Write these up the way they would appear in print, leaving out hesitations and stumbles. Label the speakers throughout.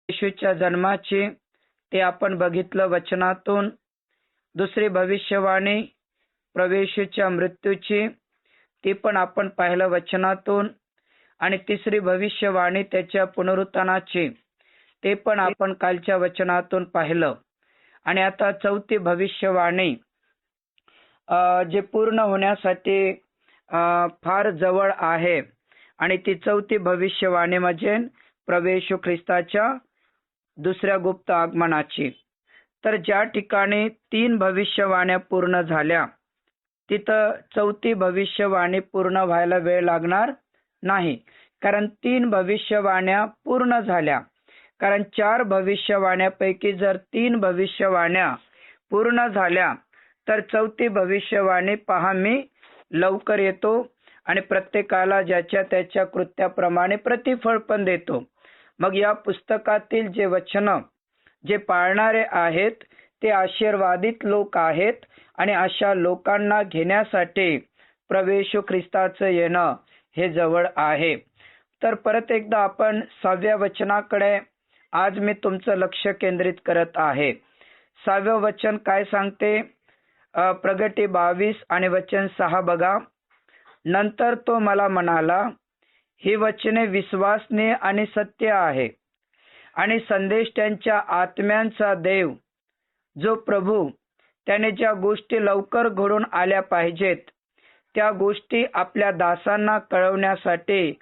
Speaker 1: येशूच्या जन्माची ते आपण बघितलं वचनातून. दुसरी भविष्यवाणी प्रवेशूच्या मृत्यूची ती पण आपण पाहिलं वचनातून. आणि तिसरी भविष्यवाणी त्याच्या पुनरुत्थानाची ते पण आपण कालच्या वचनातून पाहिलं. आणि आता चौथी भविष्यवाणी जे पूर्ण होण्यासाठी फार जवळ आहे. आणि ती चौथी भविष्यवाणी म्हणजे प्रभू येशू ख्रिस्ताच्या दुसऱ्या गुप्त आगमनाची. तर ज्या ठिकाणी 3 भविष्यवाण्या पूर्ण झाल्या तिथं चौथी भविष्यवाणी पूर्ण व्हायला वेळ लागणार नाही, कारण 3 भविष्यवाण्या पूर्ण झाल्या. कारण 4 भविष्यवाण्यापैकी जर 3 भविष्यवाण्या पूर्ण झाल्या तर चौथी भविष्यवाणी पहा मी लवकर येतो आणि प्रत्येकाला ज्याच्या त्याच्या कृत्याप्रमाणे प्रतिफळ पण देतो. मग या पुस्तकातील जे वचन जे पाळणारे आहेत ते आशीर्वादित लोक आहेत. आणि अशा लोकांना घेण्यासाठी प्रभू येशू ख्रिस्ताचं येणं हे जवळ आहे. तर परत एकदा आपण 6व्या वचनाकडे आज मी तुमचं लक्ष केंद्रित करत आहे. 6वं वचन काय सांगते? प्रगटी 22 आणि वचन 6 बघा. नंतर तो मला म्हणाला, ही वचने विश्वासनीय आणि सत्य आहे आणि संदेश त्यांच्या आत्म्यांचा देव जो प्रभू त्याने ज्या गोष्टी लवकर घडून आल्या पाहिजेत त्या गोष्टी आपल्या दासांना कळवण्यासाठी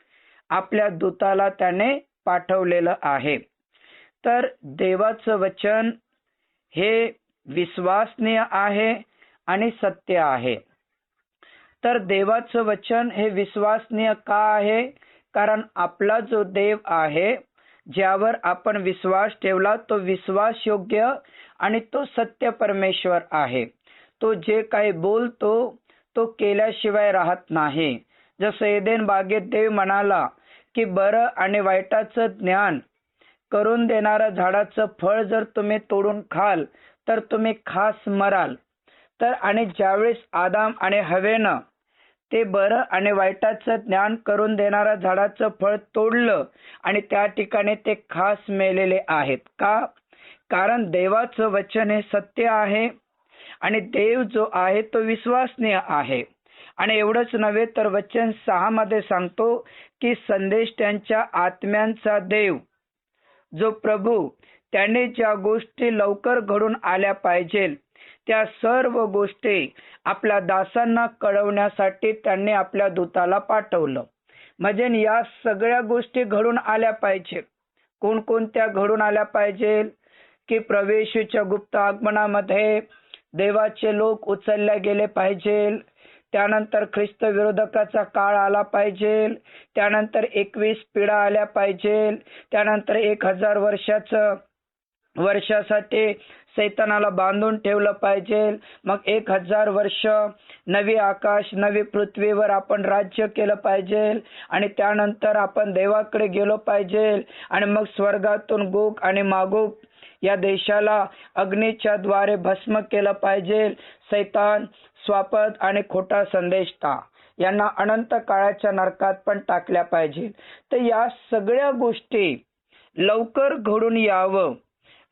Speaker 1: आपल्या दूताला त्याने पाठवलेलं आहे. तर देवाचं वचन हे विश्वासनीय आहे आणि सत्य आहे. तर देवाचं वचन हे विश्वासनीय का आहे? कारण आपला जो देव आहे ज्यावर आपण विश्वास ठेवला तो विश्वासयोग्य आणि तो सत्य परमेश्वर आहे. तो जे काही बोलतो तो केल्याशिवाय राहत नाही. जसं एदेन बागेत देव म्हणाला की बरं आणि वाईटाचं ज्ञान करून देणाऱ्या झाडाचं फळ जर तुम्ही तोडून खाल तर तुम्ही खास मराल. तर आणि ज्यावेळेस आदाम आणि हवेनं ते बरं आणि वाईटाचं ज्ञान करून देणाऱ्या झाडाचं फळ तोडलं आणि त्या ठिकाणी ते खास मेलेले आहेत. का? कारण देवाचं वचन हे सत्य आहे आणि देव जो आहे तो विश्वासनीय आहे. आणि एवढंच नव्हे तर वचन 6 मध्ये सांगतो की संदेश त्यांच्या आत्म्यांचा देव जो प्रभू त्याने ज्या गोष्टी लवकर घडून आल्या पाहिजे त्या सर्व गोष्टी आपल्या दासांना कळवण्यासाठी त्यांनी आपल्या दूताला पाठवलं. म्हणजे या सगळ्या गोष्टी घडून आल्या पाहिजे. कोणकोणत्या घडून आल्या पाहिजे? की प्रभू येशूच्या गुप्त आगमनामध्ये देवाचे लोक उचलले गेले पाहिजे. त्यानंतर ख्रिस्त विरोधकाचा काळ आला पाहिजे. त्यानंतर 21 पिढ्या आल्या पाहिजे. त्यानंतर 1000 वर्षासाठी सैतानाला बांधून ठेवलं पाहिजे. मग 1000 वर्ष नवी आकाश नवी पृथ्वीवर आपण राज्य केलं पाहिजे. आणि त्यानंतर आपण देवाकडे गेलो पाहिजे. आणि मग स्वर्गातून गोग आणि मागोग या देशाला अग्नीच्या द्वारे भस्म केलं पाहिजे. सैतान स्वापद आणि खोटा संदेष्टा यांना अनंत काळाच्या नरकात पण टाकल्या पाहिजे. तर या सगळ्या गोष्टी लवकर घडून यावं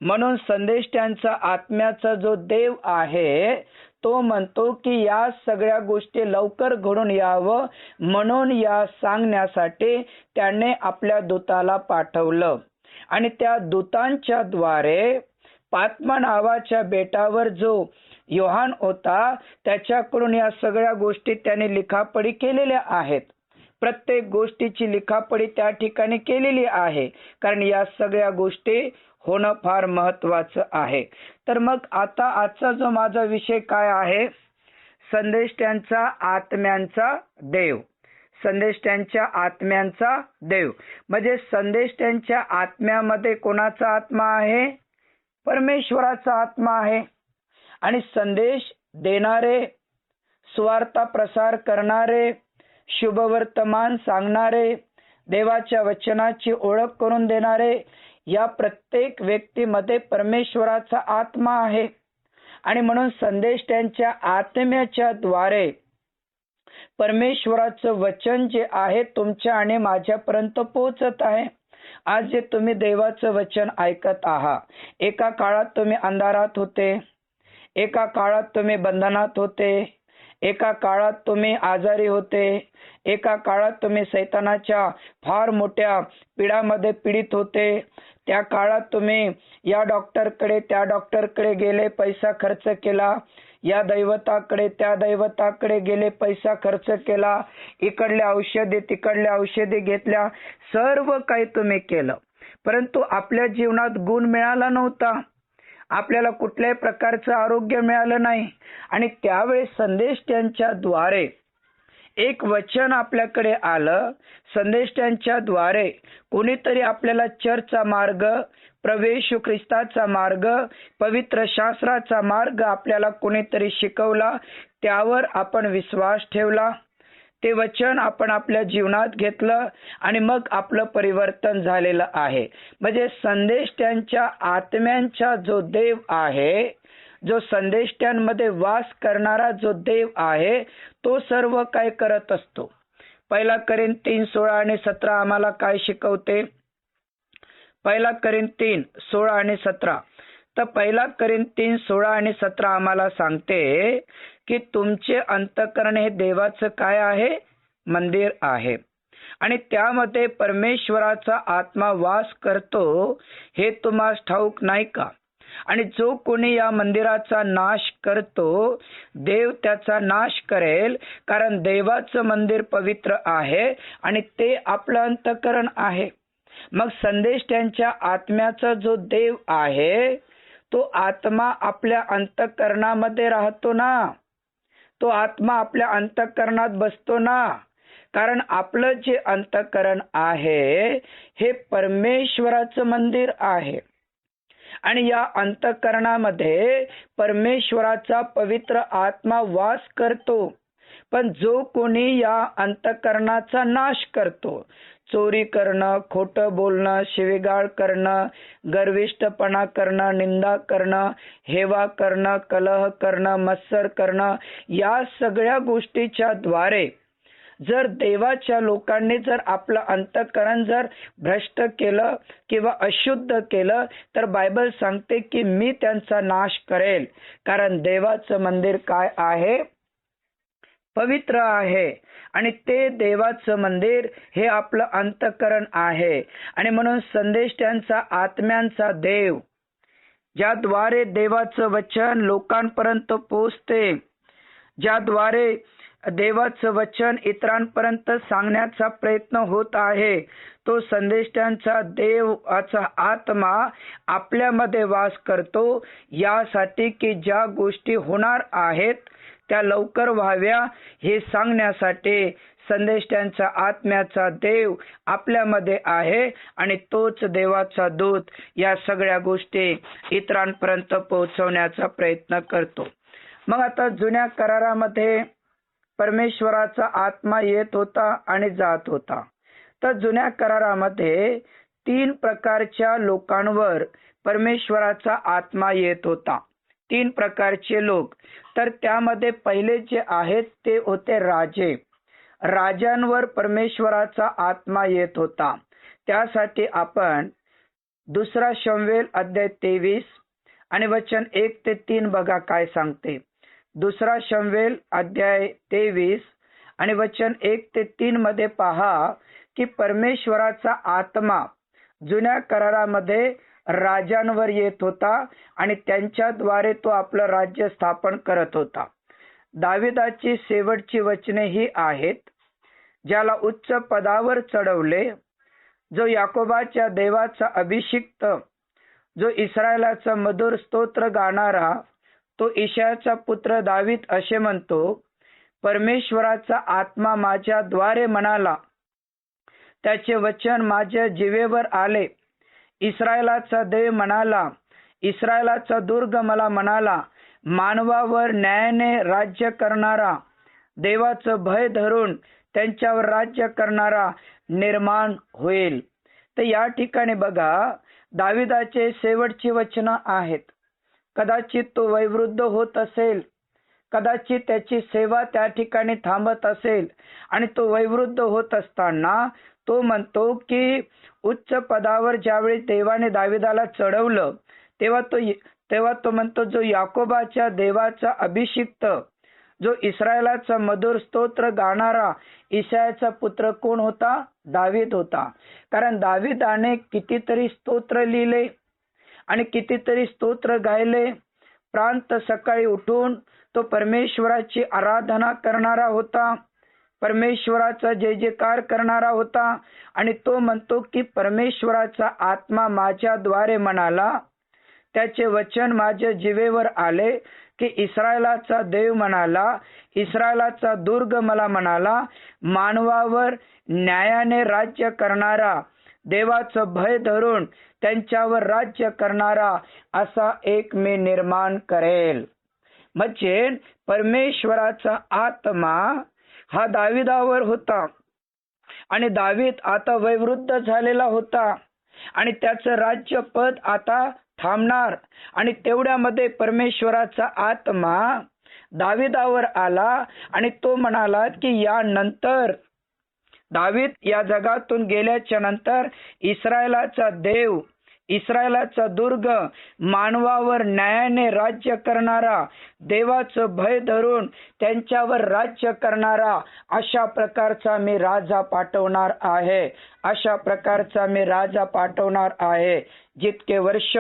Speaker 1: म्हणून संदेश त्यांचा आत्म्याचा जो देव आहे तो म्हणतो की या सगळ्या गोष्टी लवकर घडून यावं म्हणून या सांगण्यासाठी त्याने आपल्या दूताला पाठवलं. आणि त्या दूतांच्या द्वारे पात्मा नावाच्या बेटावर जो योहान होता त्याच्याकडून या सगळ्या गोष्टी त्याने लिखापडी केलेल्या आहेत. प्रत्येक गोष्टीची लिखापडी त्या ठिकाणी केलेली आहे, कारण या सगळ्या गोष्टी होणं फार महत्वाचं आहे. तर मग आता आजचा जो माझा विषय काय आहे? संदेश त्यांचा आत्म्यांचा देव. संदेश त्यांच्या आत्म्यांचा देव म्हणजे संदेश त्यांच्या आत्म्यामध्ये कोणाचा आत्मा आहे? परमेश्वराचा आत्मा आहे. आणि संदेश देणारे, सुवार्ता प्रसार करणारे, शुभवर्तमान सांगणारे, देवाच्या वचनाची ओळख करून देणारे या प्रत्येक व्यक्तीमध्ये परमेश्वराचा आत्मा आहे. आणि म्हणून संदेश त्यांच्या आत्म्याच्या द्वारे परमेश्वराचं वचन जे आहे तुमच्या आणि माझ्यापर्यंत पोहोचत आहे. आज जे तुम्ही देवाचं वचन ऐकत आहात, एका काळात तुम्ही अंधारात होते, एका काळात तुम्ही बंधनात होते, एका काळात तुम्ही आजारी होते, एका काळात तुम्ही सैतानाच्या फार मोठ्या पीडामध्ये पीडित होते. त्या काळात तुम्ही या डॉक्टरकडे त्या डॉक्टरकडे गेले, पैसा खर्च केला, या दैवताकडे त्या दैवताकडे गेले, पैसा खर्च केला, इकडल्या औषधी तिकडल्या औषधी घेतल्या, सर्व काही तुम्ही केलं, परंतु आपल्या जीवनात गुण मिळाला नव्हता, आपल्याला कुठल्याही प्रकारचं आरोग्य मिळालं नाही. आणि त्यावेळेस संदेष्ट्यांच्या द्वारे एक वचन आपल्याकडे आलं. संदेष्ट्यांच्या द्वारे कोणीतरी आपल्याला चर्चचा मार्ग, प्रवेश ख्रिस्ताचा मार्ग, पवित्र शास्त्राचा मार्ग आपल्याला कोणीतरी शिकवला. त्यावर आपण विश्वास ठेवला, ते वचन आपण आपल्या जीवनात घेतलं आणि मग आपलं परिवर्तन झालेलं आहे. म्हणजे संदेष्ट्यांच्या आत्म्यांचा जो देव आहे, जो संदेष्ट्यांमध्ये वास करणारा जो देव आहे, तो सर्व काय करत असतो. 1 कोरिन्थी 3:16 आणि 17 आम्हाला काय शिकवते. 1 कोरिन्थी 3:16 आणि 17. तर 1 कोरिन्थी 3:16 आणि 17 आम्हाला सांगते की तुमचे अंतःकरण हे देवाचं काय आहे, मंदिर आहे आणि त्यामध्ये परमेश्वराचा आत्मा वास करतो, हे तुम्हाला ठाऊक नाही का. आणि जो कोणी या मंदिराचा नाश करतो, देव त्याचा नाश करेल, कारण देवाचं मंदिर पवित्र आहे आणि ते आपलं अंतःकरण आहे. मग संदेष्ट्यांच्या आत्म्याचा जो देव आहे, तो आत्मा आपल्या अंतःकरणामध्ये राहतो ना, तो आत्मा आपल्या अंतःकरणात बसतो ना. कारण आपलं जे अंतःकरण आहे हे परमेश्वराचं मंदिर आहे आणि या अंतःकरणामध्ये परमेश्वराचा पवित्र आत्मा वास करतो. पण जो कोणी या अंतःकरणाचा नाश करतो, चोरी करणं, खोटं बोलणं, शिवीगाळ करणं, गर्विष्ठपणा करणं, निंदा करणं, हेवा करणं, कलह करणं, मत्सर करणं, या सगळ्या गोष्टीच्या द्वारे जर देवाच्या लोकांनी जर आपलं अंतःकरण जर भ्रष्ट केलं किंवा अशुद्ध केलं, तर बायबल सांगते की मी त्यांचा नाश करेल. कारण देवाचं मंदिर काय आहे, पवित्र आहे आणि ते देवाचं मंदिर हे आपलं अंतःकरण आहे. आणि म्हणून संदेष्ट्यांचा आत्म्यांचा देव, ज्याद्वारे देवाचं वचन लोकांपर्यंत पोहोचते, ज्याद्वारे देवाचं वचन इतरांपर्यंत सांगण्याचा प्रयत्न होत आहे, तो संदेष्ट्यांचा देवाचा आत्मा आपल्यामध्ये वास करतो, यासाठी की ज्या गोष्टी होणार आहेत त्या लवकर व्हाव्या हे सांगण्यासाठी संदेष्ट्यांचा आत्म्याचा देव आपल्यामध्ये आहे आणि तोच देवाचा दूत या सगळ्या गोष्टी इतरांपर्यंत पोहोचवण्याचा प्रयत्न करतो. मग आता जुन्या करारामध्ये परमेश्वराचा आत्मा येत होता आणि जात होता. तर जुन्या करारामध्ये 3 प्रकारच्या लोकांवर परमेश्वराचा आत्मा येत होता. 3 प्रकारचे लोक. तर त्यामध्ये पहिले जे आहेत ते होते राजे. राजांवर परमेश्वराचा आत्मा येत होता. त्यासाठी आपण 2 शमूएल अध्याय 23 आणि वचन 1 ते 3 बघा काय सांगते. 2 शमूएल अध्याय 23 आणि वचन 1 ते 3 मध्ये पहा की परमेश्वराचा आत्मा जुन्या करारामध्ये राजांवर येत होता आणि त्यांच्याद्वारे तो आपलं राज्य स्थापन करत होता. दाविदाची शेवटची वचने ही आहेत. ज्याला उच्च पदावर चढवले, जो याकोबाच्या देवाचा अभिषिक्त, जो इस्रायलाचा मधुर स्तोत्र गाणारा, तो इशायाचा पुत्र दावीद असे म्हणतो, परमेश्वराचा आत्मा माझ्याद्वारे म्हणाला, त्याचे वचन माझ्या जिभेवर आले. इस्रायलाचा देव म्हणाला, इस्रायलाचा दुर्ग मला म्हणाला, मानवावर न्यायाने राज्य करणारा, देवाचं भय धरून त्यांच्यावर राज्य करणारा निर्माण होईल. तर या ठिकाणी बघा दाविदाचे शेवटची वचनं आहेत. कदाचित तो वयोवृद्ध होत असेल, कदाचित त्याची सेवा त्या ठिकाणी थांबत असेल आणि तो वयोवृद्ध होत असताना तो म्हणतो की उच्च पदावर ज्यावेळी देवाने दाविदाला चढवलं तेव्हा तो म्हणतो, जो याकोबाच्या देवाचा अभिषिक्त, जो इस्रायलाचा मधुर स्तोत्र गाणारा इशायाचा पुत्र कोण होता? दावीद होता. कारण दाविदाने कितीतरी स्तोत्र लिहिले आणि कितीतरी स्तोत्र गायले. प्रांत सकाळी उठून तो परमेश्वराची आराधना करणारा होता, परमेश्वराचा जय जयकार करणारा होता. आणि तो म्हणतो की परमेश्वराचा आत्मा माझ्याद्वारे म्हणाला, त्याचे वचन माझ्या जिभेवर आले की इस्रायलाचा देव म्हणाला, इस्रायलाचा दुर्ग मला म्हणाला, मानवावर न्यायाने राज्य करणारा, देवाचं भय धरून त्यांच्यावर राज्य करणारा असा एक मी निर्माण करेल. म्हणजे परमेश्वराचा आत्मा हा दाविदावर होता आणि दावीद आता वयोवृद्ध झालेला होता आणि त्याचं राज्यपद आता थांबणार. आणि तेवढ्यामध्ये परमेश्वराचा आत्मा दाविदावर आला आणि तो म्हणाला की यानंतर दावीद या जगातून गेल्याच्या नंतर इस्रायलाचा देव, इस्रायलाचा दुर्ग, मानवावर न्यायाने राज्य करणारा, देवाचं भय धरून त्यांच्यावर राज्य करणारा अशा प्रकारचा मी राजा पाठवणार आहे, अशा प्रकारचा मी राजा पाठवणार आहे. जितके वर्ष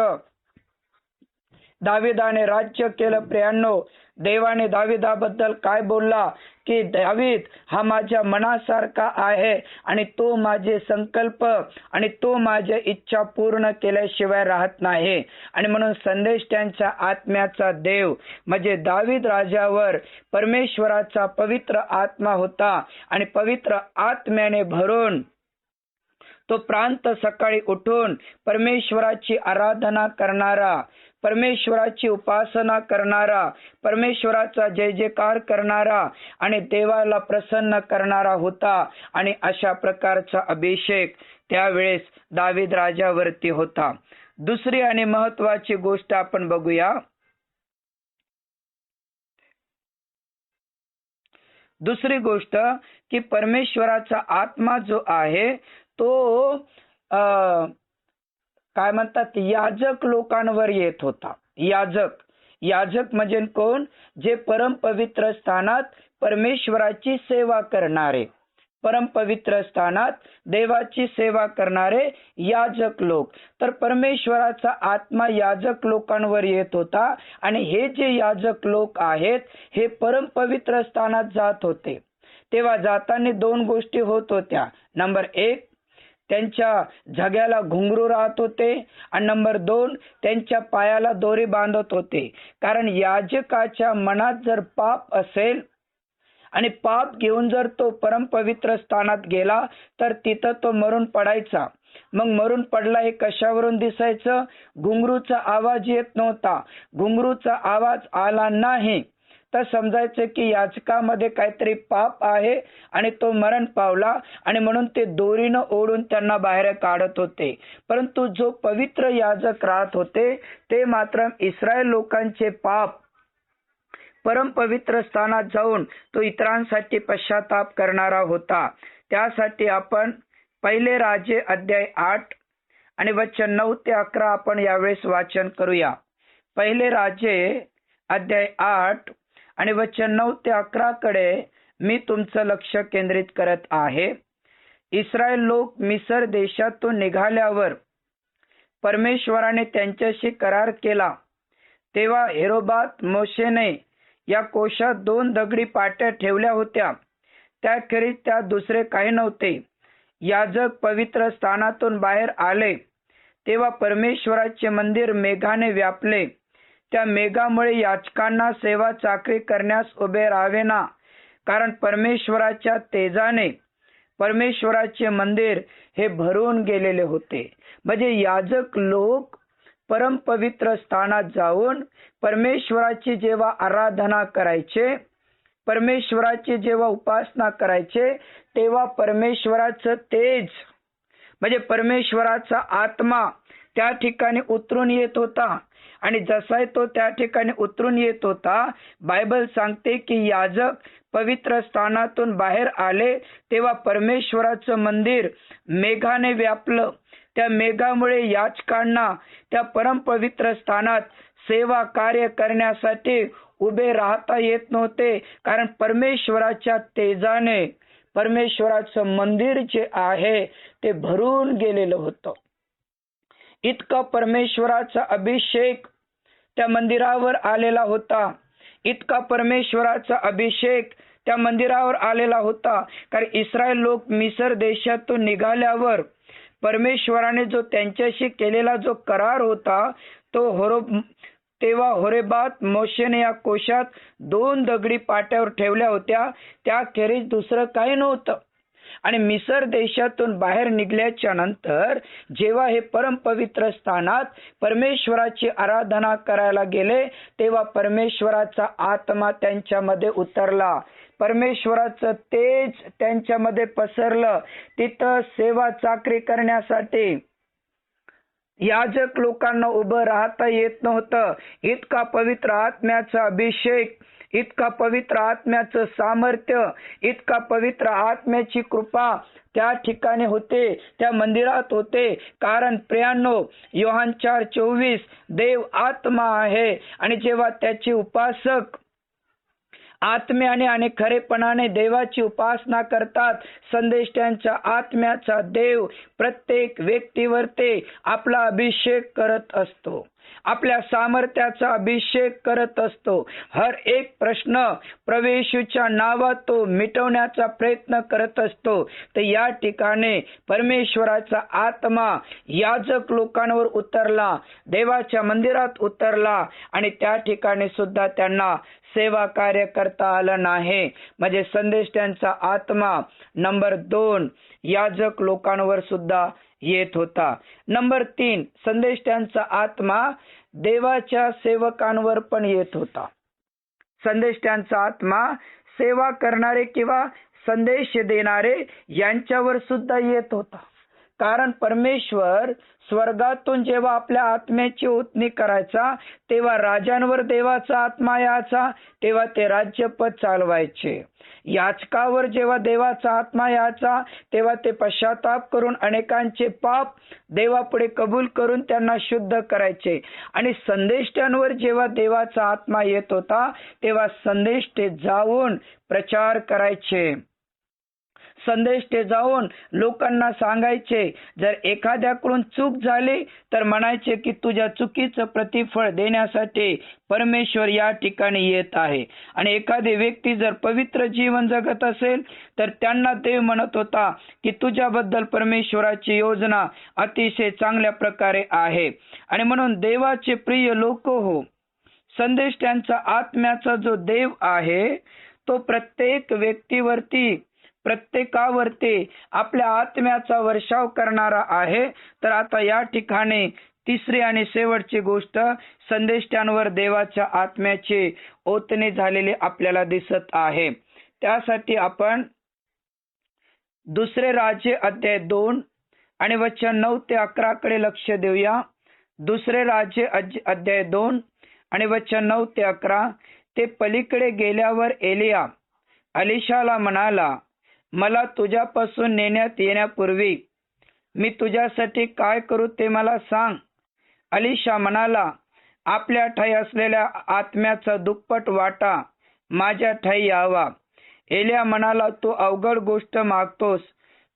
Speaker 1: दाविदाने राज्य केलं, प्रियांनो, देवाने दाविदाबद्दल काय बोलला की दावीद हा माझ्या मनासारखा आहे आणि तो माझे संकल्प आणि तो माझ्या इच्छा पूर्ण केल्याशिवाय राहत नाही. आणि म्हणून संदेश त्यांच्या आत्म्याचा देव म्हणजे दावीद राजावर परमेश्वराचा पवित्र आत्मा होता आणि पवित्र आत्म्याने भरून तो प्रांत सकाळी उठून परमेश्वराची आराधना करणारा, परमेश्वराची उपासना करणारा, परमेश्वराचा जय जयकार करणारा आणि देवाला प्रसन्न करणारा होता. आणि अशा प्रकारचा अभिषेक त्यावेळेस दावीद राजावरती होता. दुसरी आणि महत्वाची गोष्ट आपण बघूया. दुसरी गोष्ट की परमेश्वराचा आत्मा जो आहे तो काय म्हणतात, याजक लोकांवर येत होता. याजक म्हणजे कोण? जे परमपवित्र स्थानात परमेश्वराची सेवा करणारे, परमपवित्र स्थानात देवाची सेवा करणारे याजक लोक. तर परमेश्वराचा आत्मा याजक लोकांवर येत होता आणि हे जे याजक लोक आहेत हे परमपवित्र स्थानात जात होते. तेव्हा जाताना दोन गोष्टी होत होत्या. नंबर 1, त्यांच्या झग्याला घुंगरू राहत होते आणि नंबर 2, त्यांच्या पायाला दोरी बांधत होते. कारण याजकाच्या मनात जर पाप असेल आणि पाप घेऊन जर तो परमपवित्र स्थानात गेला तर तिथं तो मरून पडायचा. मग मरून पडला हे कशावरून दिसायचं? घुंगरूचा आवाज येत नव्हता. घुंगरूचा आवाज आला नाही तर समजायचं की याजकामध्ये काहीतरी पाप आहे आणि तो मरण पावला आणि म्हणून ते दोरीनं ओढून त्यांना बाहेर काढत होते. परंतु जो पवित्र याजक राहत होते ते मात्र इस्रायल लोकांचे पाप परमपवित्र स्थानात जाऊन तो इतरांसाठी पश्चाताप करणारा होता. त्यासाठी आपण पहिले राजे अध्याय 8 आणि वचन 9 ते 11 आपण यावेळेस वाचन करूया. पहिले राजे अध्याय 8 आणि वचन 9 ते 11 कडे मी तुमचं लक्ष केंद्रित करत आहे. इस्रायल लोक मिस्र देशातून निघाल्यावर परमेश्वराने त्यांच्याशी करार केला. तेव्हा हेरोबात मोशेने या कोशात 2 दगडी पाट्या ठेवल्या होत्या. त्याखेरीज त्यात दुसरे काही नव्हते. याजक पवित्र स्थानातून बाहेर आले तेव्हा परमेश्वराचे मंदिर मेघाने व्यापले. त्या मेघामुळे याजकांना सेवा चाकरी करण्यास उभे राहावेना, कारण परमेश्वराच्या तेजाने परमेश्वराचे मंदिर हे भरून गेलेले होते. म्हणजे याजक लोक परमपवित्र स्थानात जाऊन परमेश्वराची जेव्हा आराधना करायचे, परमेश्वराची जेव्हा उपासना करायचे तेव्हा परमेश्वराचं तेज म्हणजे परमेश्वराचा आत्मा त्या ठिकाणी उतरून येत होता. आणि जसाही तो त्या ठिकाणी उतरून येत होता, बायबल सांगते की याजक पवित्र स्थानातून बाहेर आले तेव्हा परमेश्वराचं मंदिर मेघाने व्यापलं. त्या मेघामुळे याचकांना त्या परमपवित्र स्थानात सेवा कार्य करण्यासाठी उभे राहता येत नव्हते, कारण परमेश्वराच्या तेजाने परमेश्वराचं मंदिर जे आहे ते भरून गेलेलं होतं. इतका परमेश्वराचा अभिषेक त्या मंदिरावर आलेला होता. इतका परमेश्वराचा अभिषेक त्या मंदिरावर आलेला होता, कारण इस्रायल लोक मिस्र देशातून निघाल्यावर परमेश्वराने जो त्यांच्याशी केलेला जो करार होता तेव्हा होरेबात मोशेने या कोशात 2 दगडी पाट्यावर ठेवल्या होत्या, त्याखेरीज दुसरं काही नव्हतं. आणि मिस्र देशातून बाहेर निघल्याच्या नंतर जेव्हा हे परमपवित्र स्थानात परमेश्वराची आराधना करायला गेले तेव्हा परमेश्वराचा आत्मा त्यांच्यामध्ये उतरला. परमेश्वराचं तेज त्यांच्यामध्ये पसरलं. तिथं सेवा चाकरी करण्यासाठी याजक लोकांना उभं राहता येत नव्हतं. इतका पवित्र आत्म्याचा अभिषेक, इतका पवित्र आत्म्याचं सामर्थ्य, इतका पवित्र आत्म्याची कृपा त्या ठिकाणी होते, त्या मंदिरात होते. कारण प्रियांनो, योहान 4:24 देव आत्मा आहे आणि जेव्हा त्याचे उपासक आत्म्याने आणि खरेपणाने देवाची उपासना करतात, संदेष्टांच्या आत्म्याचा देव प्रत्येक व्यक्तीवरती आपला अभिषेक करत असतो, आपल्या सामर्थ्याचा अभिषेक करत असतो. हर एक प्रश्न प्रवेशूच्या नावात तो मिटवण्याचा प्रयत्न करत असतो. तर या ठिकाणी परमेश्वराचा आत्मा याजक लोकांवर उतरला, देवाच्या मंदिरात उतरला आणि त्या ठिकाणी सुद्धा त्यांना सेवा कार्य करता आलं नाही. म्हणजे संदेष्टांचा आत्मा नंबर 2 याजक लोकांवर सुद्धा येत होता. नंबर 3 संदेष्टांचा आत्मा देवाच्या सेवकांवर पण येत होता. संदेष्टांचा आत्मा सेवा करणारे किंवा संदेश देणारे यांच्यावर सुद्धा येत होता. कारण परमेश्वर स्वर्गातून जेव्हा आपल्या आत्म्याची ओतणी करायचा तेव्हा राजांवर देवाचा आत्मा यायचा, तेव्हा ते राज्यपद चालवायचे. याचकावर जेव्हा देवाचा आत्मा यायचा तेव्हा ते पश्चाताप करून अनेकांचे पाप देवापुढे कबूल करून त्यांना शुद्ध करायचे. आणि संदेष्टांवर जेव्हा देवाचा आत्मा येत होता तेव्हा संदेष्टे जाऊन प्रचार करायचे, संदेष्टे जाऊन लोकांना सांगायचे. जर एखाद्याकडून चूक झाली तर म्हणायचे की तुझ्या चुकीचं प्रतिफळ देण्यासाठी परमेश्वर या ठिकाणी येत आहे. आणि एखादी व्यक्ती जर पवित्र जीवन जगत असेल तर त्यांना देव म्हणत होता की तुझ्याबद्दल परमेश्वराची योजना अतिशय चांगल्या प्रकारे आहे. आणि म्हणून देवाचे प्रिय लोक हो, संदेष्टांचा आत्म्याचा जो देव आहे तो प्रत्येक व्यक्तीवरती, प्रत्येकावरती आपल्या आत्म्याचा वर्षाव करणारा आहे. तर आता या ठिकाणी तिसरी आणि शेवटची गोष्ट, संदेष्टांवर देवाच्या आत्म्याची ओतणी झालेली आपल्याला दिसत आहे. त्यासाठी आपण 2 राजे अध्याय 2 आणि वचन 9 ते 11 कडे लक्ष देऊया. 2 राजे अध्याय 2 आणि वचन 9 ते 11. ते पलीकडे गेल्यावर एलिया अलिशाला म्हणाला, मला तुझ्यापासून नेण्यात येण्यापूर्वी मी तुझ्यासाठी काय करू ते मला सांग. अलिशा म्हणाला, आपल्या ठाई असलेल्या आत्म्याचा दुप्पट वाटा माझ्या ठाई यावा. एलिया म्हणाला, तू अवघड गोष्ट मागतोस,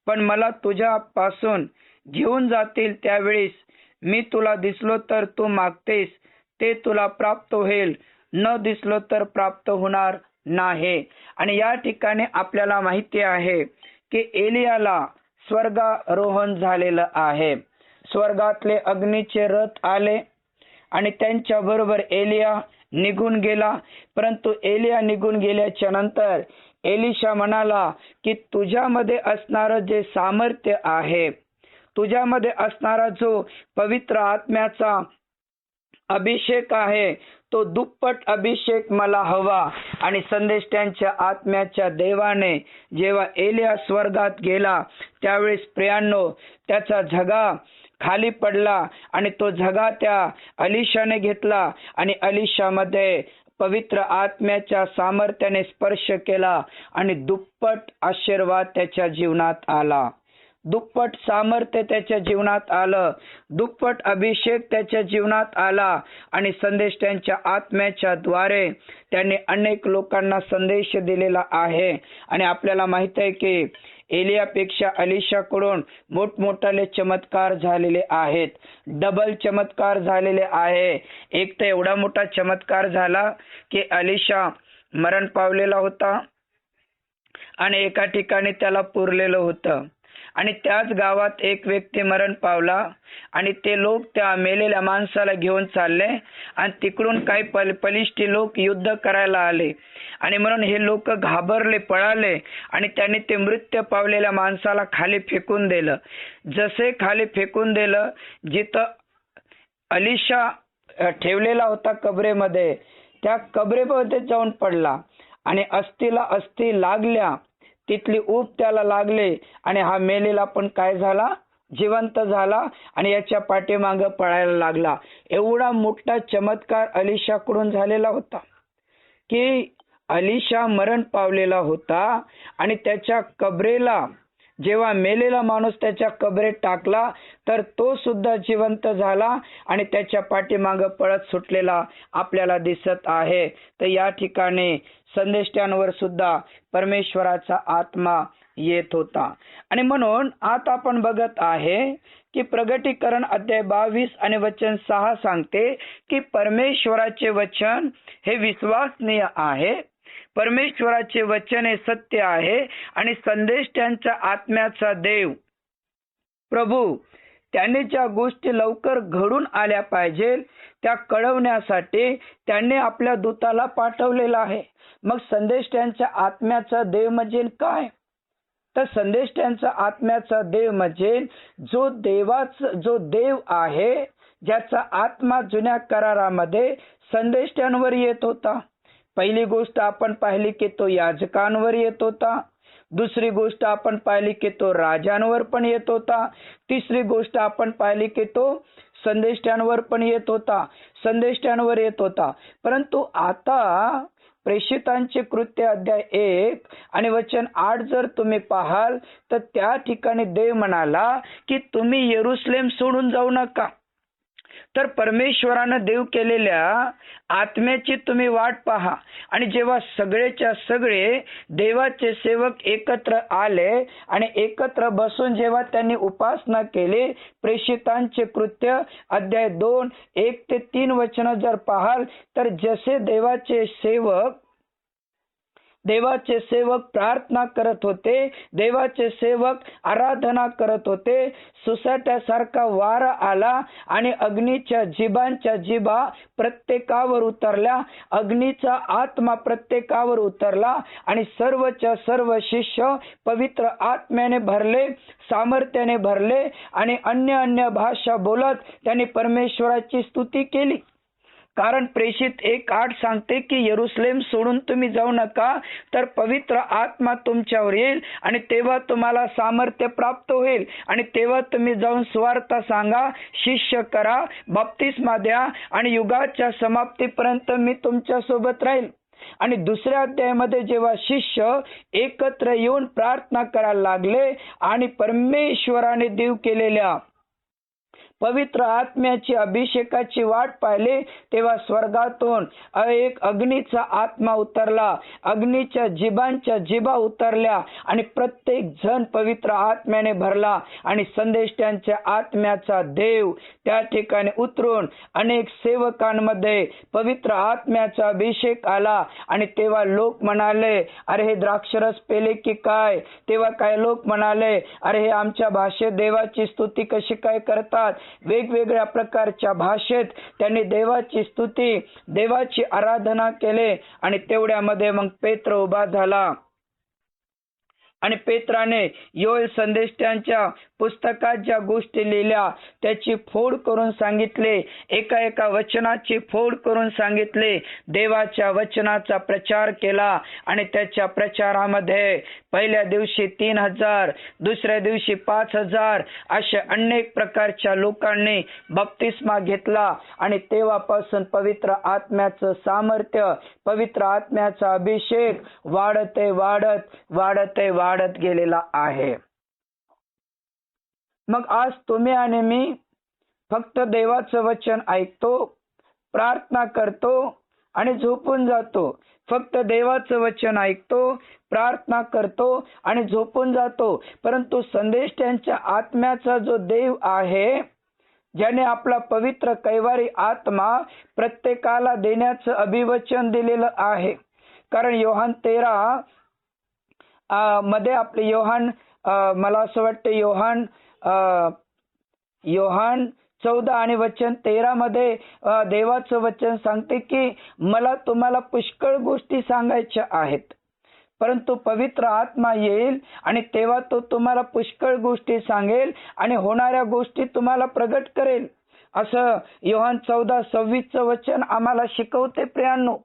Speaker 1: पण मला तुझ्यापासून घेऊन जातील त्यावेळेस मी तुला दिसलो तर तू मागतेस ते तुला प्राप्त होईल, न दिसलो तर प्राप्त होणार नाही. आणि या ठिकाणी आपल्याला माहिती आहे की एलियाला स्वर्गारोहण झालेलं आहे. स्वर्गातले अग्नीचे रथ आले आणि त्यांच्या बरोबर एलिया निघून गेला. परंतु एलिया निघून गेल्याच्या नंतर एलिशा म्हणाला की तुझ्यामध्ये असणारं जे सामर्थ्य आहे, तुझ्यामध्ये असणारा जो पवित्र आत्म्याचा अभिषेक आहे तो दुप्पट अभिषेक मला हवा. आणि संदेष्टांच्या आत्म्याच्या देवाने जेव्हा एलिया स्वर्गात गेला त्यावेळेस प्रियांनो त्याचा झगा खाली पडला आणि तो झगा त्या अलिशाने घेतला आणि अलिशामध्ये पवित्र आत्म्याच्या सामर्थ्याने स्पर्श केला आणि दुप्पट आशीर्वाद त्याच्या जीवनात आला, दुप्पट सामर्थ्य त्याच्या जीवनात आलं, दुप्पट अभिषेक त्याच्या जीवनात आला आणि संदेश त्यांच्या आत्म्याच्या द्वारे त्यांनी अनेक लोकांना संदेश दिलेला आहे. आणि आपल्याला माहित आहे की एलियापेक्षा अलिशाकडून मोठमोठाले चमत्कार झालेले आहेत, डबल चमत्कार झालेले आहे. एक तर एवढा मोठा चमत्कार झाला की अलिशा मरण पावलेला होता आणि एका ठिकाणी त्याला पुरलेलं होतं आणि त्याच गावात एक व्यक्ती मरण पावला आणि ते लोक त्या मेलेल्या माणसाला घेऊन चालले आणि तिकडून काही पलिष्ठी लोक युद्ध करायला आले आणि म्हणून हे लोक घाबरले, पळाले आणि त्यांनी ते मृत्यू पावलेल्या माणसाला खाली फेकून दिलं. जसे खाली फेकून दिलं, जिथं अलिशा ठेवलेला होता कबरेमध्ये, त्या कबरेमध्ये जाऊन पडला आणि अस्थिला अस्थि लागल्या, तिथली ऊब त्याला लागले आणि हा मेलेला पण काय झाला, जिवंत झाला आणि याच्या पाठीमागं पळायला लागला. एवढा मोठा चमत्कार अलिशाकडून झालेला होता की अलिशा मरण पावलेला होता आणि त्याच्या कबरेला जेव्हा मेलेला माणूस त्याच्या कबरेत टाकला तर तो सुद्धा जिवंत झाला आणि त्याच्या पाठीमागं पळत सुटलेला आपल्याला दिसत आहे. तर या ठिकाणी संदेष्ट्यांवर सुद्धा परमेश्वराचा आत्मा येत होता. आणि म्हणून आता आपण बघत आहे की प्रगटीकरण अध्याय 22 आणि वचन 6 सांगते की परमेश्वराचे वचन हे विश्वसनीय आहे, परमेश्वराचे वचन हे सत्य आहे आणि संदेष्ट्यांच्या आत्म्याचा देव प्रभू त्यांनी ज्या गोष्टी लवकर घडून आल्या पाहिजे त्या कळवण्यासाठी त्यांनी आपल्या दूताला पाठवलेला आहे. मग संदेष्ट्यांच्या आत्म्याचा देव म्हणजे काय? तर संदेष्ट्यांचा आत्म्याचा देव म्हणजे जो देव आहे, ज्याचा आत्मा जुन्या करारामध्ये संदेष्ट्यांवर येत होता. पहिली गोष्ट आपण पाहिली की तो याजकांवर येत होता, दुसरी गोष्ट आपण पाहिली की तो राजांवर पण येत होता, तिसरी गोष्ट आपण पाहिली की तो संदेष्ट्यांवर पण येत होता. परंतु आता प्रेषितांचे कृत्य अध्याय 1 आणि वचन 8 जर तुम्ही पाहाल तर त्या ठिकाणी देव म्हणाला की तुम्ही यरुशलेम सोडून जाऊ नका. तर परमेश्वरानं देव केलेल्या आत्म्याची तुम्ही वाट पहा. आणि जेव्हा सगळेच्या सगळे देवाचे सेवक एकत्र आले आणि एकत्र बसून जेव्हा त्यांनी उपासना केली, प्रेषितांचे कृत्य अध्याय 2 1 ते 3 वचन जर पाहाल तर जसे देवाचे सेवक प्रार्थना करत होते, देवाचे सेवक आराधना करत होते, सुसाट्यासारखा वारा आला आणि अग्नीच्या जिबांच्या जिबा प्रत्येकावर उतरल्या, अग्नीचा आत्मा प्रत्येकावर उतरला आणि सर्वच्या सर्व शिष्य पवित्र आत्म्याने भरले, सामर्थ्याने भरले आणि अन्य भाषा बोलत त्यांनी परमेश्वराची स्तुती केली. कारण प्रेषित 1:8 सांगते की यरुशलेम सोडून तुम्ही जाऊ नका, तर पवित्र आत्मा तुमच्यावर येईल आणि तेव्हा तुम्हाला सामर्थ्य प्राप्त होईल आणि तेव्हा तुम्ही जाऊन सुवार्ता सांगा, शिष्य करा, बप्तिस्मा द्या आणि युगाच्या समाप्तीपर्यंत मी तुमच्या सोबत राहील. आणि दुसऱ्या अध्यायामध्ये जेव्हा शिष्य एकत्र येऊन प्रार्थना करायला लागले आणि परमेश्वराने देव केलेल्या पवित्र आत्म्याची अभिषेकाची वाट पाहिली, तेव्हा स्वर्गातून एक अग्नीचा आत्मा उतरला, अग्नीच्या जिबांच्या जिबा उतरल्या आणि प्रत्येक जण पवित्र आत्म्याने भरला आणि संदेष्ट्यांच्या आत्म्याचा देव त्या ठिकाणी उतरून अनेक सेवकांमध्ये पवित्र आत्म्याचा अभिषेक आला. आणि तेव्हा लोक म्हणाले, अरे हे द्राक्षरस पेले की काय? तेव्हा काय लोक म्हणाले, अरे हे आमच्या भाषेत देवाची स्तुती कशी काय करतात? वेगवेगळ्या प्रकारच्या भाषेत त्यांनी देवाची स्तुती, देवाची आराधना केले. आणि तेवढ्यामध्ये मग पेत्र उभा झाला आणि पेत्राने योएल संदेष्ट्यांच्या पुस्तकात ज्या गोष्टी लिहिल्या त्याची फोड करून सांगितले, एका एका वचनाची फोड करून सांगितले. देवाच्या वचनाचा प्रचार केला आणि त्याच्या प्रचारामध्ये पहिल्या दिवशी 3,000, दुसऱ्या दिवशी 5,000 अशा अनेक प्रकारच्या लोकांनी बप्तिस्मा घेतला आणि तेव्हापासून पवित्र आत्म्याचं सामर्थ्य, पवित्र आत्म्याचा अभिषेक वाढत गेलेला आहे. मग आज तुम्ही आणि मी फक्त देवाचं वचन ऐकतो, प्रार्थना करतो आणि झोपून जातो. फक्त देवाचं वचन ऐकतो, प्रार्थना करतो आणि झोपून जातो. परंतु संदेष्टांच्या आत्म्याचा जो देव आहे, ज्याने आपला पवित्र कैवारी आत्मा प्रत्येकाला देण्याचं अभिवचन दिलेलं आहे. कारण योहान 13 मध्ये आपले मला असं वाटतं योहान 14 आणि वचन 13 मध्ये देवाचं वचन सांगते की मला तुम्हाला पुष्कळ गोष्टी सांगायच्या आहेत, परंतु पवित्र आत्मा येईल आणि तेव्हा तो तुम्हाला पुष्कळ गोष्टी सांगेल आणि होणाऱ्या गोष्टी तुम्हाला प्रगट करेल. असं योहान 14:26 वचन आम्हाला शिकवते प्रियांनो.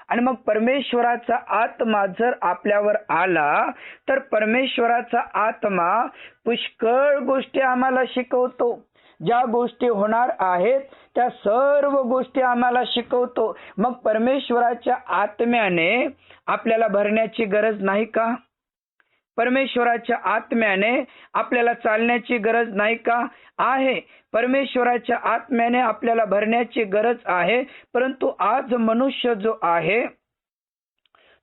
Speaker 1: आणि मग परमेश्वराचा आत्मा जर आपल्यावर आला तर परमेश्वराचा आत्मा पुष्कळ गोष्टी आम्हाला शिकवतो. ज्या गोष्टी होणार आहेत त्या सर्व गोष्टी आम्हाला शिकवतो. मग परमेश्वराच्या आत्म्याने आपल्याला भरण्याची गरज नाही का? परमेश्वराच्या आत्म्याने आपल्याला चालण्याची गरज नाही का? आहे. परमेश्वराच्या आत्म्याने आपल्याला भरण्याची गरज आहे. परंतु आज मनुष्य जो आहे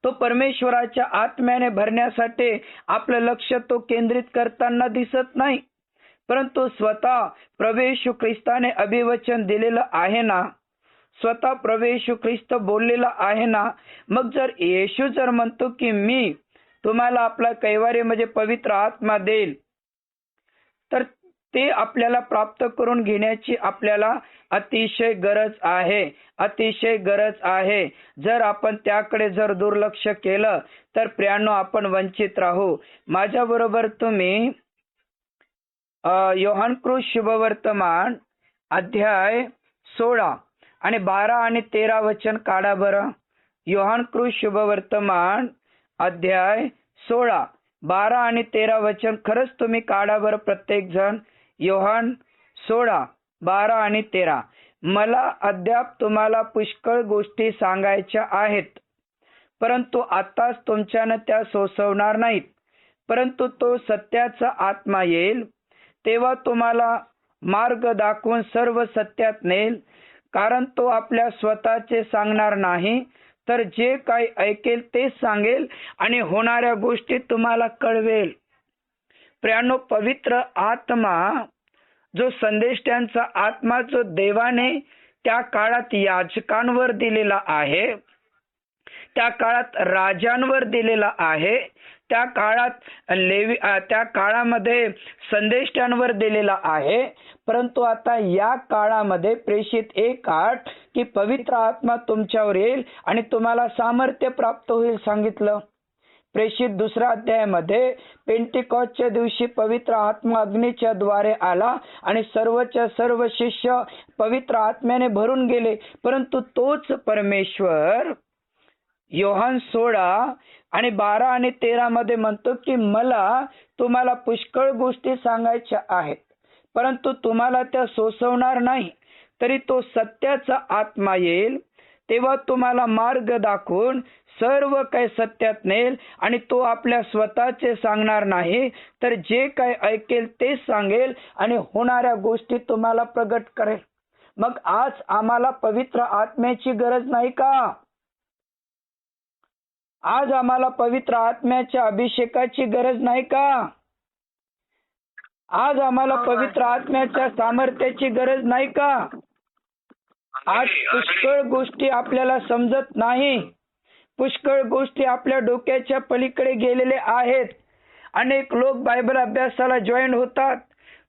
Speaker 1: तो परमेश्वराच्या आत्म्याने भरण्यासाठी आपलं लक्ष तो केंद्रित करताना दिसत नाही. परंतु स्वतः प्रभू येशू ख्रिस्ताने अभिवचन दिलेलं आहे ना, स्वतः प्रभू येशू ख्रिस्त बोललेला आहे ना. मग जर येशू जर म्हणतो की मी तुम्हाला आपला कैवारी म्हणजे पवित्र आत्मा देईल, तर ते आपल्याला प्राप्त करून घेण्याची आपल्याला अतिशय गरज आहे, अतिशय गरज आहे. जर आपण त्याकडे जर दुर्लक्ष केलं तर प्रियांनो आपण वंचित राहू. माझ्या बरोबर तुम्ही योहान कृष शुभवर्तमान अध्याय 16 आणि 12 आणि 13 वचन काढा बरं. योहान कृष शुभवर्तमान अध्याय 16, 12 आणि 13 वचन खरंच तुम्ही काढा बरं प्रत्येक जण. योहान 16, 12 आणि 13. मला अद्याप तुम्हाला पुष्कळ गोष्टी सांगायच्या आहेत, परंतु आताच तुमच्यानं त्या सोसवणार नाहीत. परंतु तो सत्याचा आत्मा येईल तेव्हा तुम्हाला मार्ग दाखवून सर्व सत्यात नेईल. कारण तो आपल्या स्वतःचे सांगणार नाही, तर जे काही ऐकेल तेच सांगेल आणि होणाऱ्या गोष्टी तुम्हाला कळवेल. प्रियांनो, पवित्र आत्मा जो संदेष्टांचा आत्मा जो देवाने त्या काळात याजकांवर दिलेला आहे, त्या काळात राजांवर दिलेला आहे, त्या काळामध्ये संदेष्टांवर दिलेला आहे. परंतु आता या काळामध्ये प्रेषित 1:8 की पवित्र आत्मा तुमच्यावर येईल आणि तुम्हाला सामर्थ्य प्राप्त होईल सांगितलं. प्रेषित 2 अध्यायामध्ये पेंटिकॉस्टच्या दिवशी पवित्र आत्मा अग्नीच्या द्वारे आला आणि सर्वच्या सर्व शिष्य पवित्र आत्म्याने भरून गेले. परंतु तोच परमेश्वर योहान 16 आणि 12 आणि 13 मध्ये म्हणतो की मला तुम्हाला पुष्कळ गोष्टी सांगायच्या आहेत, परंतु तुम्हाला त्या सोसवणार नाही. तरी तो सत्याचा आत्मा येईल तेव्हा तुम्हाला मार्ग दाखवून सर्व काही सत्यात नेईल आणि तो आपल्या स्वतःचे सांगणार नाही, तर जे काही ऐकेल तेच सांगेल आणि होणाऱ्या गोष्टी तुम्हाला प्रगट करेल. मग आज आम्हाला पवित्र आत्म्याची गरज नाही का? आज आम्हाला पवित्र आत्म्याच्या अभिषेकाची गरज नाही का? आज आम्हाला पवित्र आत्म्याच्या सामर्थ्याची गरज नाही का? आज पुष्कळ गोष्टी आपल्याला समजत नाही, पुष्कळ गोष्टी आपल्या डोक्याच्या पलीकडे गेलेले आहेत. अनेक लोक बायबल अभ्यासाला जॉईन होतात,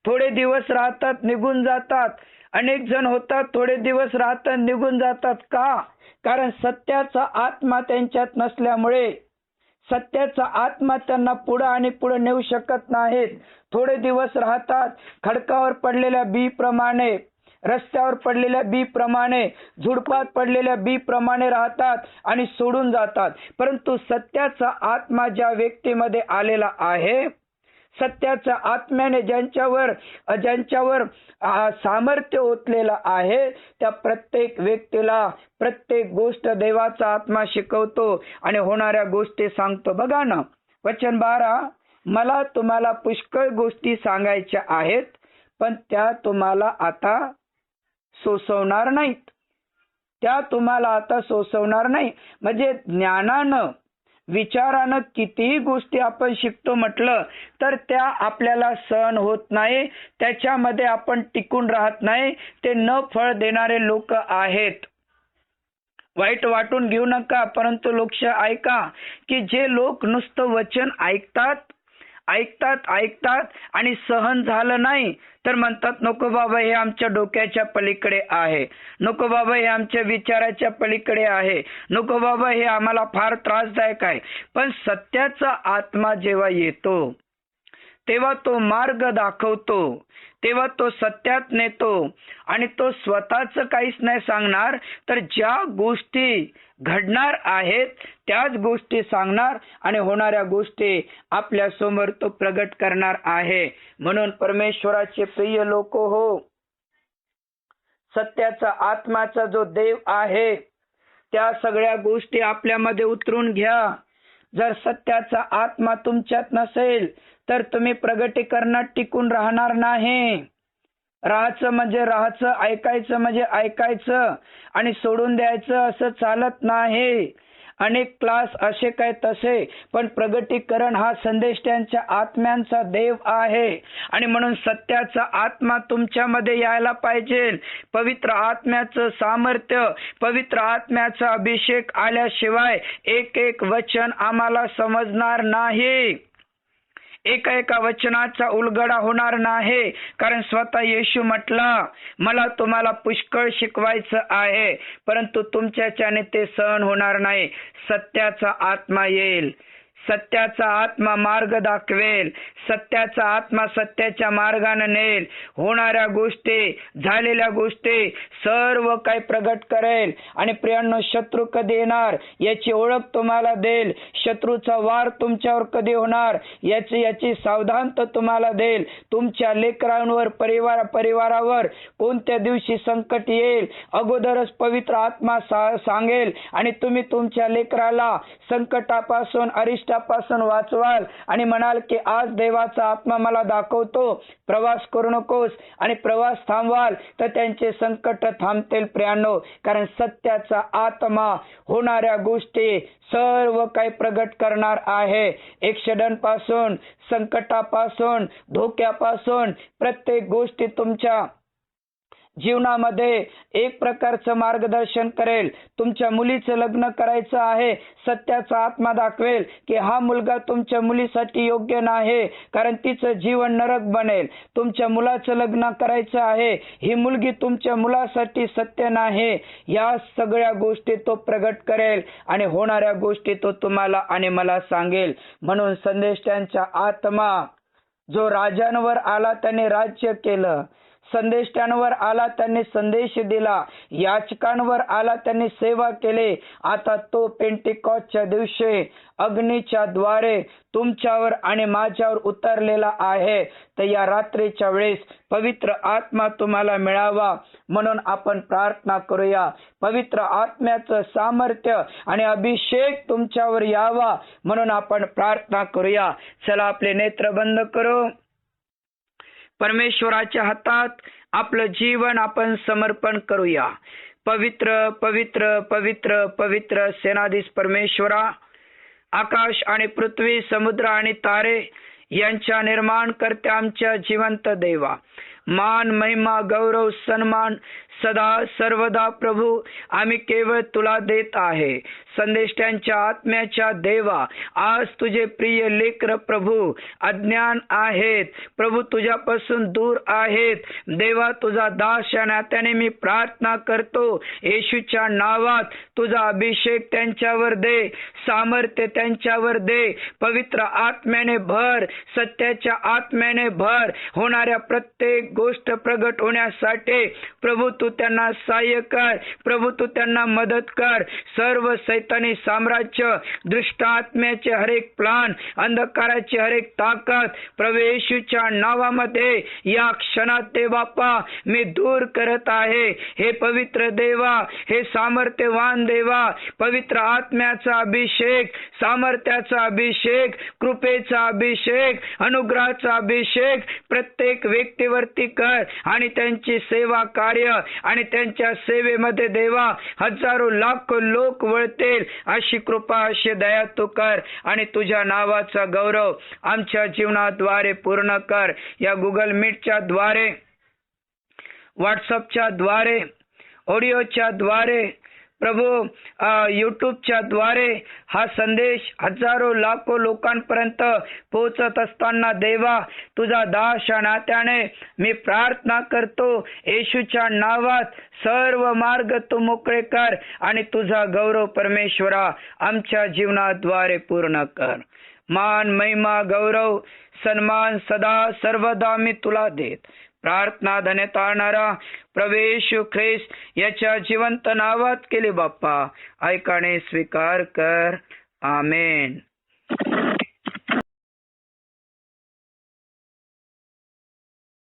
Speaker 1: थोडे दिवस राहतात, निघून जातात. अनेक जण होतात, थोडे दिवस राहतात, निघून जातात. का? कारण सत्याचा आत्मा त्यांच्यात नसल्यामुळे, सत्याचा आत्मा त्यांना पुढे आणि पुढे नेऊ शकत नाहीत. थोडे दिवस राहतात, खडकावर पडलेल्या बी प्रमाणे, रस्त्यावर पडलेल्या बी प्रमाणे, झुडपात पडलेल्या बी प्रमाणे राहतात आणि सोडून जातात. परंतु सत्याचा आत्मा ज्या व्यक्तीमध्ये आलेला आहे, सत्याच्या आत्म्याने ज्यांच्यावर सामर्थ्य ओतलेलं आहे, त्या प्रत्येक व्यक्तीला प्रत्येक गोष्ट देवाचा आत्मा शिकवतो आणि होणाऱ्या गोष्टी सांगतो. बघा ना, वचन 12, मला तुम्हाला पुष्कळ गोष्टी सांगायच्या आहेत, पण त्या तुम्हाला आता सोसवणार नाहीत. त्या तुम्हाला आता सोसवणार नाही. म्हणजे ज्ञानानं, विचारानं कितीही गोष्टी आपण शिकतो म्हटलं तर त्या आपल्याला सहन होत नाही, त्याच्यामध्ये आपण टिकून राहत नाही. ते न फळ देणारे लोक आहेत. वाईट वाटून घेऊ नका, परंतु लक्ष ऐका की जे लोक नुसतं वचन ऐकतात आणि सहन झालं नाही तर म्हणतात, नको बाबा हे आमच्या डोक्याच्या पलीकडे आहे, नको बाबा हे आमच्या विचाराच्या पलीकडे आहे, नको बाबा हे आम्हाला फार त्रासदायक आहे. पण सत्याचा आत्मा जेव्हा येतो तेव्हा तो मार्ग दाखवतो, तेव्हा तो सत्यात नेतो आणि तो स्वतःच काहीच नाही सांगणार, तर ज्या गोष्टी घडणार आहेत त्याच गोष्टी सांगणार आणि होणाऱ्या गोष्टी आपल्या समोर तो प्रगट करणार आहे. म्हणून परमेश्वराचे प्रिय लोक हो, सत्याचा आत्माचा जो देव आहे त्या सगळ्या गोष्टी आपल्यामध्ये उतरून घ्या. जर सत्याचा आत्मा तुमच्यात नसेल तर तुम्ही प्रगटीकरणात टिकून राहणार नाही. राहायचं म्हणजे राहायचं, ऐकायचं म्हणजे ऐकायचं आणि सोडून द्यायचं असं चालत नाही. अनेक क्लास असे काय तसे, पण प्रगटीकरण हा संदेष्टांच्या आत्म्यांचा देव आहे आणि म्हणून सत्याचा आत्मा तुमच्यामध्ये यायला पाहिजे. पवित्र आत्म्याचं सामर्थ्य, पवित्र आत्म्याचा अभिषेक आल्याशिवाय एक एक वचन आम्हाला समजणार नाही, एका वचनाचा उलगडा होणार नाही. कारण स्वतः येशू म्हटला, मला तुम्हाला पुष्कळ शिकवायचं आहे, परंतु तुमच्याच्याने ते सहन होणार नाही. सत्याचा आत्मा येईल, सत्याचा आत्मा मार्ग दाखवेल, सत्याचा आत्मा सत्याच्या मार्गाने नेल, होणाऱ्या गोष्टी, झालेल्या गोष्टी सर्व काही प्रगट करेल. आणि प्रियांनो, शत्रू कधी येणार याची ओळख तुम्हाला देईल, शत्रूचा वार तुमच्यावर कधी होणार याची सावधानता तुम्हाला देईल. तुमच्या लेकरांवर, परिवारावर कोणत्या दिवशी संकट येईल अगोदरच पवित्र आत्मा सांगेल आणि तुम्ही तुमच्या लेकराला संकटापासून, अरिष्टापासून वाचवाल आणि म्हणाल की आज देवाचा आत्मा मला दाखवतो, प्रवास करू नकोस, आणि प्रवास थांबवाल तर त्यांचे संकट थांबतील. प्रियांनो, कारण सत्याचा आत्मा होणाऱ्या गोष्टी सर्व काही प्रगट करणार आहे. एक्सिडेंटपासून, संकटापासून, धोक्यापासून प्रत्येक गोष्टी तुमच्या जीवनामध्ये एक प्रकारचं मार्गदर्शन करेल. तुमच्या मुलीचं लग्न करायचं आहे, सत्याचा आत्मा दाखवेल की हा मुलगा तुमच्या मुलीसाठी योग्य नाही, कारण तिचं जीवन नरक बनेल. तुमच्या मुलाचं लग्न करायचं आहे, ही मुलगी तुमच्या मुलासाठी सत्य नाही. या सगळ्या गोष्टी तो प्रगट करेल आणि होणाऱ्या गोष्टी तो तुम्हाला आणि मला सांगेल. म्हणून संदेष्टांचा आत्मा जो राजांवर आला त्याने राज्य केलं, संदेष्टांवर आला त्यांनी संदेश दिला, याचकांवर आला त्यांनी सेवा केली. आता तो पेंटिकॉस्टच्या दिवशी अग्नीच्या द्वारे तुमच्यावर आणि माझ्यावर उतरलेला आहे. तर या रात्रीच्या वेळेस पवित्र आत्मा तुम्हाला मिळावा म्हणून आपण प्रार्थना करूया. पवित्र आत्म्याचं सामर्थ्य आणि अभिषेक तुमच्यावर यावा म्हणून आपण प्रार्थना करूया. चला आपले नेत्र बंद करू. परमेश्वराच्या हातात आपलं जीवन आपण समर्पण करूया. पवित्र पवित्र पवित्र पवित्र सेनाधीश परमेश्वरा, आकाश आणि पृथ्वी, समुद्र आणि तारे यांच्या निर्माण करत्या आमच्या जिवंत देवा, मान, महिमा, गौरव, सन्मान सदा सर्वदा प्रभू आम्ही केवळ तुला देत आहे. संदेष्टांच्या आत्म्याच्या देवा, आज तुझे प्रिय लेकर प्रभू अज्ञान आहेत प्रभू, तुझ्यापासून दूर आहेत. देवा तुझा दास या नात्याने मी प्रार्थना करतो, येशूच्या नावात तुझा अभिषेक त्यांच्यावर दे, सामर्थ्य त्यांच्यावर दे, पवित्र आत्म्याने भर, सत्याच्या आत्म्याने भर. होणाऱ्या प्रत्येक गोष्ट प्रगट होण्यासाठी प्रभू तू त्यांना सहाय्य कर, प्रभू तू त्यांना मदत कर. सर्व सैतानी साम्राज्य, दुष्ट आत्म्याचे हरेक प्लान, अंधकाराची हरेक ताकद प्रभू येशूच्या नावामध्ये या क्षणात ते बापा मी दूर करत आहे. हे पवित्र देवा, हे सामर्थ्यवान देवा, पवित्र आत्म्याचा अभिषेक, सामर्थ्याचा अभिषेक, कृपेचा अभिषेक, अनुग्रहाचा अभिषेक प्रत्येक व्यक्तीवरती कर आणि त्यांची सेवा कार्य आणि त्यांच्या सेवेमध्ये देवा हजारो लाखो लोक वळतील अशी कृपा, अशी दया तू कर आणि तुझ्या नावाचा गौरव आमच्या जीवनाद्वारे पूर्ण कर. या गुगल मीटच्या द्वारे, व्हॉट्सअपच्या द्वारे, ऑडिओच्या द्वारे प्रभू, यूट्यूबच्या द्वारे हा संदेश हजारो लाखो लोकांपर्यंत पोहोचत असताना देवा तुझा दास या नात्याने मी प्रार्थना करतो, येशूच्या नावात सर्व मार्ग तू मोकळे कर आणि तुझा गौरव परमेश्वरा आमच्या जीवनाद्वारे पूर्ण कर. मान, महिमा, गौरव, सन्मान सदा सर्वदा मी तुला देत. प्रार्थना धन्य तारणारा प्रभू येशू ख्रिस्त याच्या जिवंत नावात केले बाप्पा, ऐकाने स्वीकार कर. आमेन.